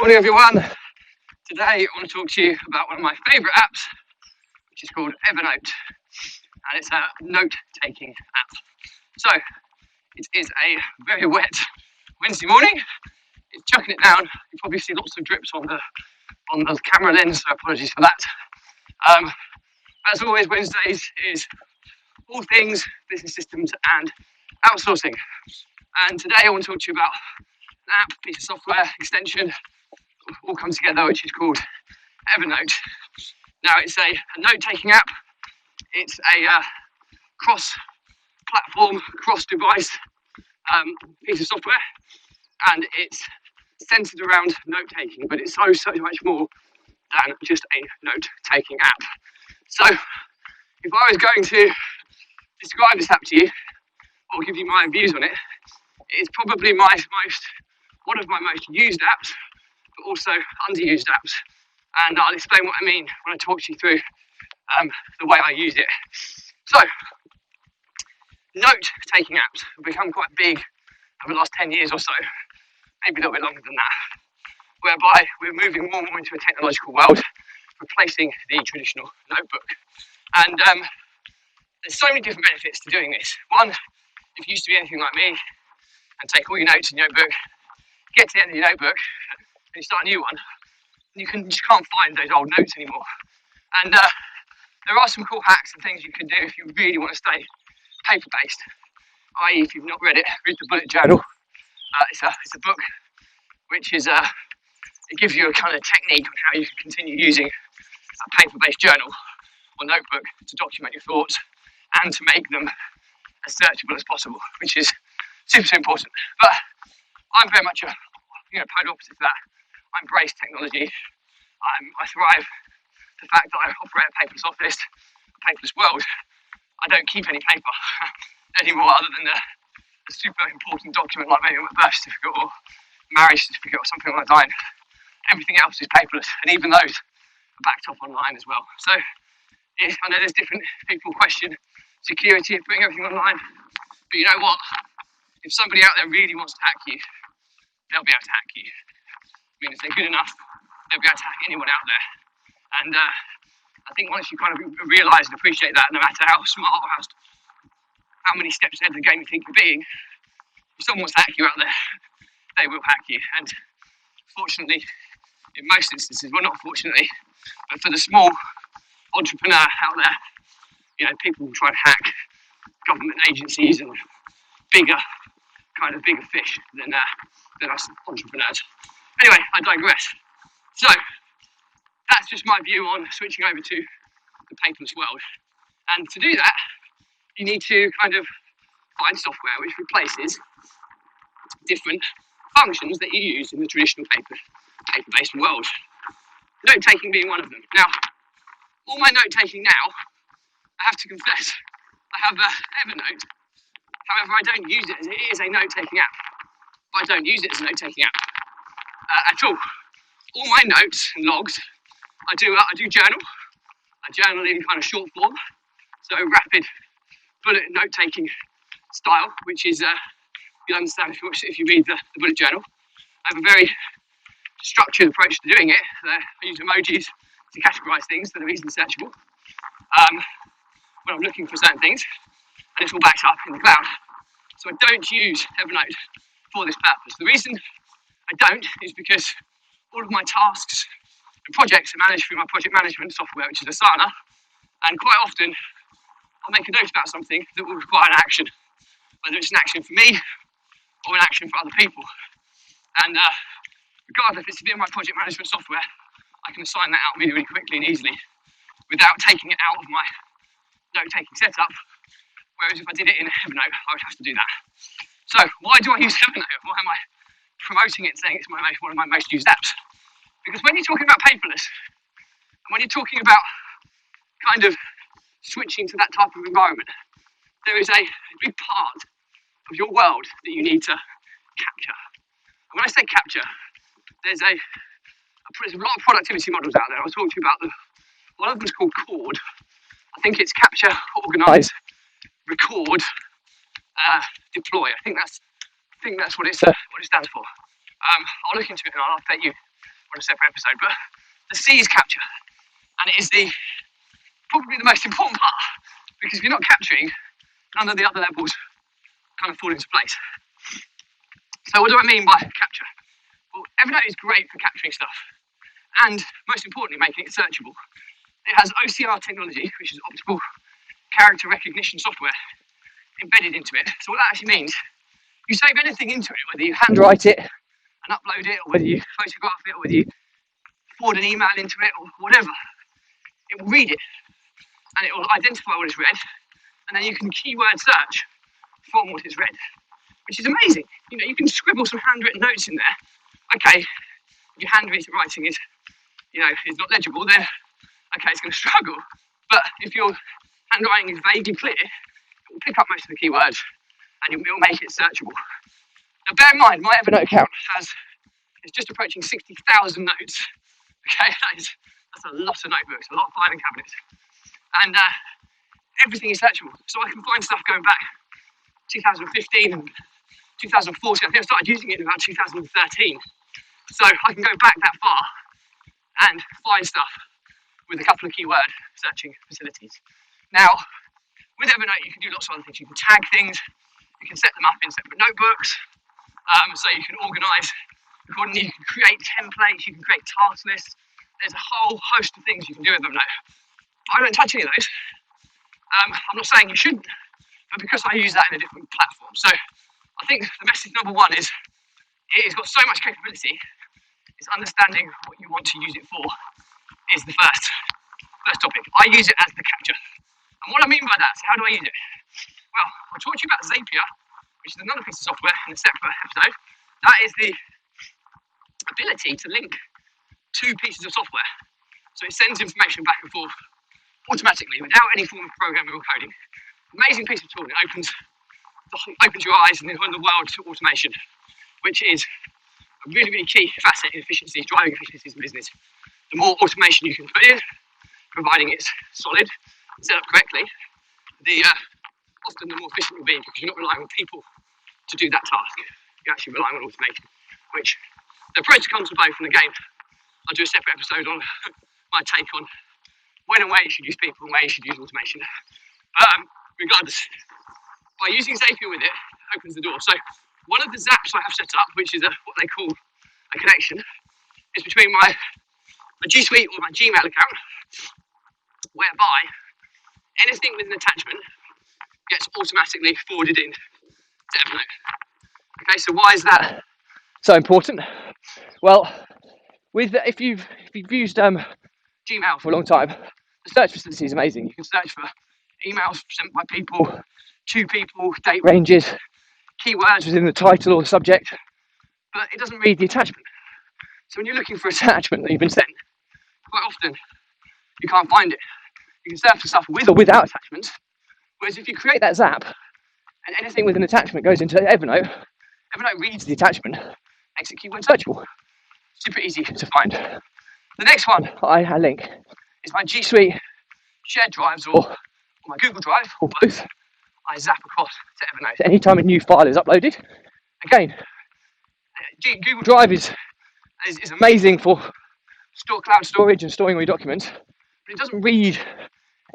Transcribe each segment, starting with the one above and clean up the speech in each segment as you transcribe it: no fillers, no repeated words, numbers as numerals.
Morning everyone. Today I want to talk to you about one of my favourite apps, which is called Evernote, and it's a note-taking app. So it is a very wet Wednesday morning. It's chucking it down. You probably see lots of drips on the camera lens, so apologies for that. As always, Wednesdays is all things business systems and outsourcing. And today I want to talk to you about an app, piece of software, extension, all comes together, which is called Evernote. Now it's a note-taking app. It's a cross-platform, cross-device piece of software, and it's centered around note-taking, but it's so much more than just a note-taking app. So if I was going to describe this app to you, or give you my views on it, it's probably one of my most used apps, but also underused apps. And I'll explain what I mean when I talk to you through the way I use it. So, note-taking apps have become quite big over the last 10 years or so, maybe a little bit longer than that, whereby we're moving more and more into a technological world, replacing the traditional notebook. And there's so many different benefits to doing this. One, if you used to be anything like me and take all your notes in your notebook, get to the end of your notebook and you start a new one, you just can't find those old notes anymore. And there are some cool hacks and things you can do if you really want to stay paper-based, i.e. if you've not read it, read the bullet journal. It's a book which is it gives you a kind of technique on how you can continue using a paper-based journal or notebook to document your thoughts and to make them as searchable as possible, which is super important. But I'm very much a polar opposite to that. I embrace technology. I thrive the fact that I operate a paperless office, a paperless world. I don't keep any paper anymore other than a super important document like maybe my birth certificate or marriage certificate or something like that. Everything else is paperless, and even those are backed up online as well. So I know there's different people question security of putting everything online, but you know what? If somebody out there really wants to hack you, they'll be able to hack you. I mean, if they're good enough, they'll be able to hack anyone out there. And I think once you kind of realise and appreciate that, no matter how smart or how many steps ahead of the game you think you're being, if someone wants to hack you out there, they will hack you. And fortunately, in most instances, well, not fortunately, but for the small entrepreneur out there, people will try and hack government agencies and bigger fish than us entrepreneurs. Anyway, I digress. So that's just my view on switching over to the paperless world. And to do that, you need to kind of find software which replaces different functions that you use in the traditional paper-based world. Note-taking being one of them. Now, all my note-taking now, I have to confess, I have Evernote. However, I don't use it as it is a note-taking app. I don't use it as a note-taking app at all. All my notes and logs, I do journal. I journal in kind of short form, so rapid bullet note-taking style, which is you'll understand if you read the bullet journal. I have a very structured approach to doing it. I use emojis to categorise things that are easily searchable when I'm looking for certain things, and it's all backed up in the cloud. So I don't use Evernote for this purpose. The reason I don't is because all of my tasks and projects are managed through my project management software, which is Asana, and quite often I'll make a note about something that will require an action, whether it's an action for me or an action for other people. And regardless if it's within my project management software, I can assign that out really, really quickly and easily without taking it out of my note-taking setup. Whereas if I did it in Evernote, I would have to do that. So why do I use Evernote? Why am I promoting it, saying it's one of my most used apps? Because when you're talking about paperless, and when you're talking about kind of switching to that type of environment, there is a big part of your world that you need to capture. And when I say capture, there's a lot of productivity models out there. I'll talk to you about them. One of them is called CORD. I think it's capture, organise, record, deploy. I think that's what it stands for. I'll look into it and I'll update you on a separate episode, but the C is capture. And it is probably the most important part, because if you're not capturing, none of the other levels kind of fall into place. So what do I mean by capture? Well, Evernote is great for capturing stuff, and most importantly, making it searchable. It has OCR technology, which is optical character recognition software, embedded into it. So what that actually means, you save anything into it, whether you handwrite it and upload it, or whether you photograph it, or whether you forward an email into it, or whatever, it will read it, and it will identify what it's read, and then you can keyword search from what it's read, which is amazing. You know, you can scribble some handwritten notes in there. Okay, if your handwriting is, is not legible, then okay, it's going to struggle. But if your handwriting is vaguely clear, it will pick up most of the keywords, and it will make it searchable. Now, bear in mind, my Evernote account is just approaching 60,000 notes. Okay, that's a lot of notebooks, a lot of filing cabinets, and everything is searchable. So I can find stuff going back 2015 and 2014. I think I started using it in about 2013. So I can go back that far and find stuff with a couple of keyword searching facilities. Now, with Evernote, you can do lots of other things. You can tag things, you can set them up in separate notebooks, so you can organise accordingly, you can create templates, you can create task lists. There's a whole host of things you can do with Evernote. I don't touch any of those. I'm not saying you shouldn't, but because I use that in a different platform. So I think the message number one is it has got so much capability, it's understanding what you want to use it for is the first topic. I use it as the capture. And what I mean by that, so how do I use it? Well, I'll talk to you about Zapier, which is another piece of software in a separate episode. That is the ability to link two pieces of software. So it sends information back and forth automatically without any form of programming or coding. Amazing piece of tool. It opens your eyes and the world to automation, which is a really, really key facet in efficiency, driving efficiencies in business. The more automation you can put in, providing it's solid, set up correctly, often the more efficient you'll be, because you're not relying on people to do that task. You're actually relying on automation, which the pros and cons of both. And again, I'll do a separate episode on my take on when and where you should use people and where you should use automation. Regardless, by using Zapier with it, opens the door. So one of the zaps I have set up, which is what they call a connection, is between my G Suite or my Gmail account, whereby anything with an attachment gets automatically forwarded in to Evernote. Okay, so why is that so important? Well, if you've used Gmail for a long time, the search facility is amazing. You can search for emails sent by people, to people, date ranges, keywords within the title or the subject, but it doesn't read the attachment. So when you're looking for an attachment that you've been sent, quite often you can't find it. You can search for stuff with or without attachments, whereas if you create that zap and anything with an attachment goes into Evernote, Evernote reads the attachment, makes it keyword searchable. Super easy to find. The next one I link is my G Suite shared drives or my Google Drive, or both. I zap across to Evernote. Anytime a new file is uploaded, again, Google Drive is amazing for cloud storage and storing all your documents, but it doesn't read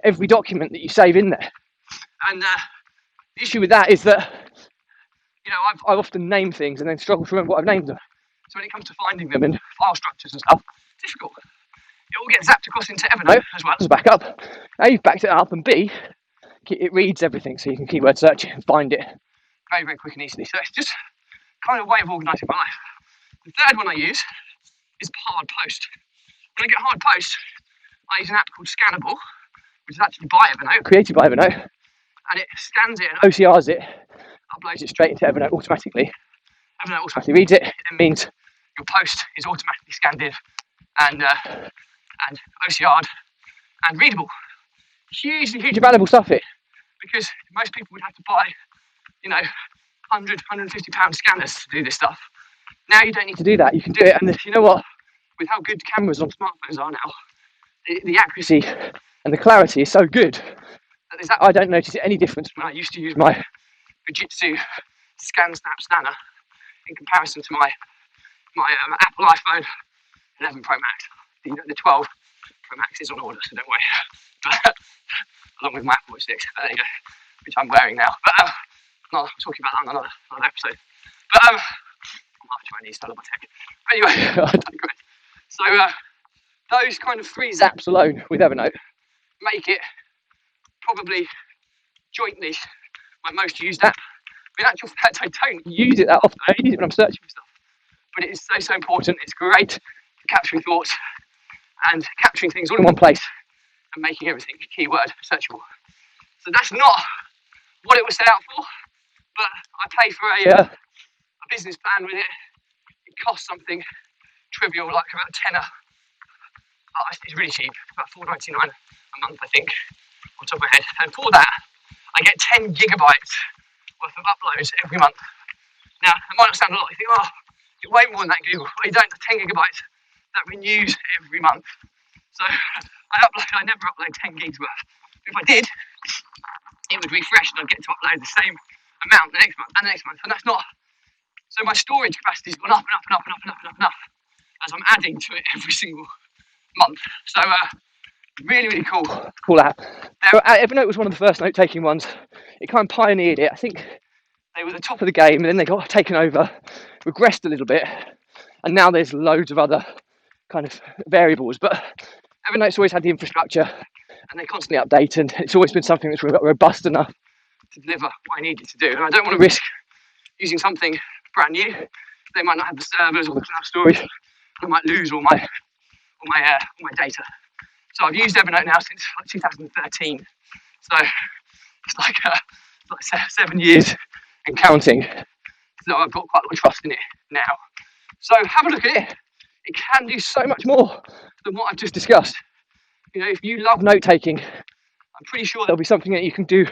every document that you save in there. And the issue with that is that, I often name things and then struggle to remember what I've named them. So when it comes to finding them in file structures and stuff, it's difficult. It all gets zapped across into Evernote as well as a backup. A, you've backed it up, and B, it reads everything, so you can keyword search it and find it very, very quick and easily. So it's just kind of a way of organising my life. The third one I use is hard post. When I get hard post, I use an app called Scannable, which is actually by Evernote, created by Evernote, and it scans it and OCRs it, uploads it straight into Evernote automatically. Evernote automatically reads it. It then means your post is automatically scanned in and OCR'd and readable. Hugely valuable stuff here, because most people would have to buy, £100-150 scanners to do this stuff. Now you don't need to do that. You can do it, and you know what? With how good cameras on smartphones are now, the accuracy and the clarity is so good that I don't notice any difference when I used to use my Fujitsu Scan Snap Scanner in comparison to my Apple iPhone 11 Pro Max. The 12 Pro Max is on order, so don't worry. But, along with my Apple Watch 6, there you go, which I'm wearing now. But I'm talking about that on another episode. But I'm Chinese, still on my tech. But anyway, I digress. So those kind of 3 zaps alone with Evernote make it probably jointly my most used app. In actual fact, I don't use it that often. I use it when I'm searching for stuff. But it is so important. It's great for capturing thoughts and capturing things all in one place and making everything keyword searchable. So that's not what it was set out for, but I pay for a business plan with it. It costs something trivial, like about a tenner. It's really cheap, about $4.99 a month, I think, on top of my head. And for that, I get 10 gigabytes worth of uploads every month. Now, it might not sound a lot. You think, oh, you're way more than that, Google. But you don't. 10 gigabytes that renews every month. So I never upload 10 gigs worth. If I did, it would refresh and I'd get to upload the same amount the next month and the next month. And that's not. So my storage capacity's gone up and up and up and up and up and up and up as I'm adding to it every single month. So really, really cool app. Now, Evernote was one of the first note-taking ones. It kind of pioneered it. I think they were the top of the game, and then they got taken over, regressed a little bit, and now there's loads of other kind of variables. But Evernote's always had the infrastructure, and they constantly update, and it's always been something that's robust enough to deliver what I need it to do. And I don't want to risk using something brand new. They might not have the servers or the cloud storage. I might lose all my data. So I've used Evernote now since 2013. So it's like 7 years and counting. So I've got quite a lot of trust in it now. So have a look at it. It can do so much more than what I've just discussed. You know, if you love note taking, I'm pretty sure there'll be something that you can do.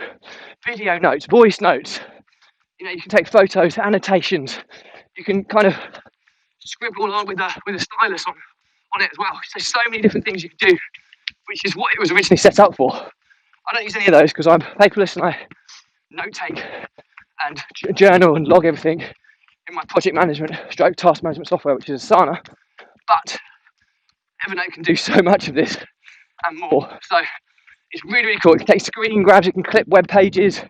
Video notes, voice notes. You know, you can take photos, annotations. You can kind of scribble along with a stylus on it as well. So many different things you can do, which is what it was originally set up for. I don't use any of those because I'm paperless and I note take and journal and log everything in my project management / task management software, which is Asana. But Evernote can do so much of this and more. So it's really, really cool. It can take screen grabs, it can clip web pages,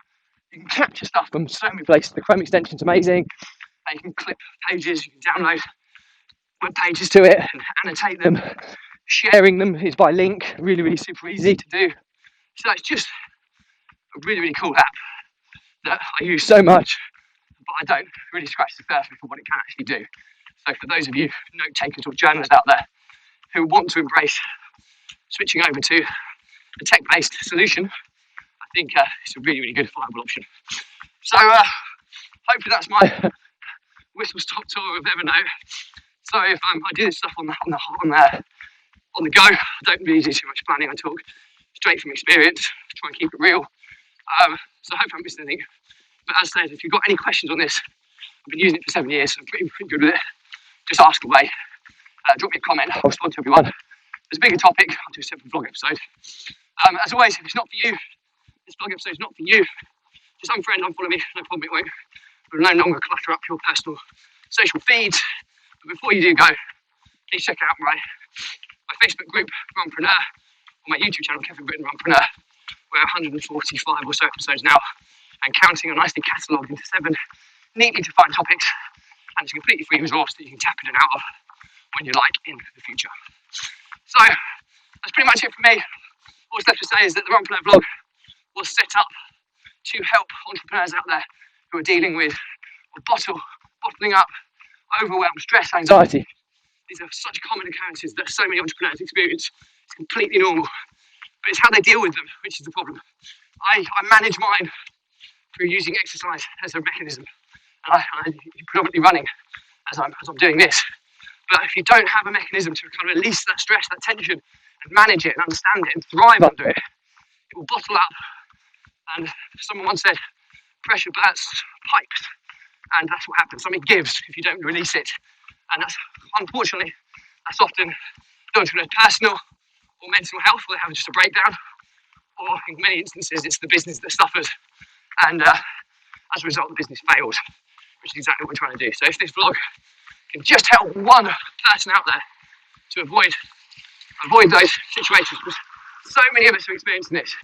you can capture stuff from so many places. The Chrome extension's amazing. You can clip pages, you can download web pages to it and annotate them. Sharing them is by link, really, really super easy to do. So it's just a really, really cool app that I use so much, but I don't really scratch the surface for what it can actually do. So for those of you note takers or journalists out there who want to embrace switching over to a tech-based solution, I think it's a really, really good viable option. So hopefully that's my whistle-stop tour of Evernote. So if I do this stuff on the go, I don't really do too much planning. I talk straight from experience, try and keep it real. So I hope I'm missing anything. But as I said, if you've got any questions on this, I've been using it for 7 years, so I'm pretty good with it. Just ask away. Drop me a comment. I'll respond to everyone. If there's a bigger topic, I'll do a separate vlog episode. As always, if it's not for you, this vlog episode is not for you. Just unfriend, unfollow me, no problem, it won't. We'll no longer clutter up your personal social feeds. But before you do go, please check out my Facebook group, Runpreneur, or my YouTube channel, Kevin Britton Runpreneur. We're 145 or so episodes now, and counting are nicely catalogued into 7 neatly defined topics, and it's a completely free resource that you can tap in and out of when you like in the future. So that's pretty much it for me. All that's left to say is that the Runpreneur blog was set up to help entrepreneurs out there who are dealing with bottling up, overwhelm, stress, anxiety. These are such common occurrences that so many entrepreneurs experience. It's completely normal, but it's how they deal with them which is the problem. I manage mine through using exercise as a mechanism, and I'm predominantly running as I'm doing this. But if you don't have a mechanism to kind of release that stress, that tension, and manage it and understand it and thrive under it, it will bottle up. And someone once said, pressure bursts pipes, and that's what happens. Something gives if you don't release it, and that's unfortunately often the entrepreneur's personal or mental health, where they have just a breakdown, or in many instances it's the business that suffers, and as a result the business fails, which is exactly what we're trying to do. So if this vlog can just help one person out there to avoid those situations, because so many of us are experiencing this,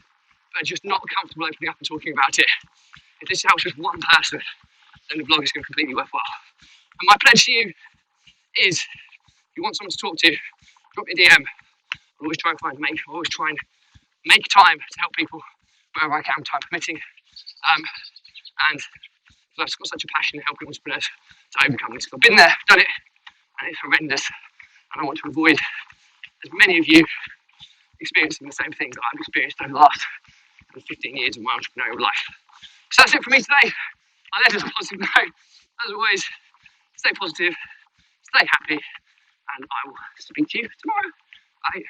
but just not comfortable opening up and talking about it. If this helps just one person, then the blog is going to be completely worthwhile. And my pledge to you is, if you want someone to talk to, drop me a DM. I'll always try and make time to help people wherever I can, time permitting. And I've just got such a passion in helping entrepreneurs to overcome this. I've been there, done it, and it's horrendous. And I want to avoid as many of you experiencing the same things that I've experienced over the last 15 years of my entrepreneurial life. So that's it for me today. I left us a positive note. As always, stay positive, stay happy, and I will speak to you tomorrow. Bye.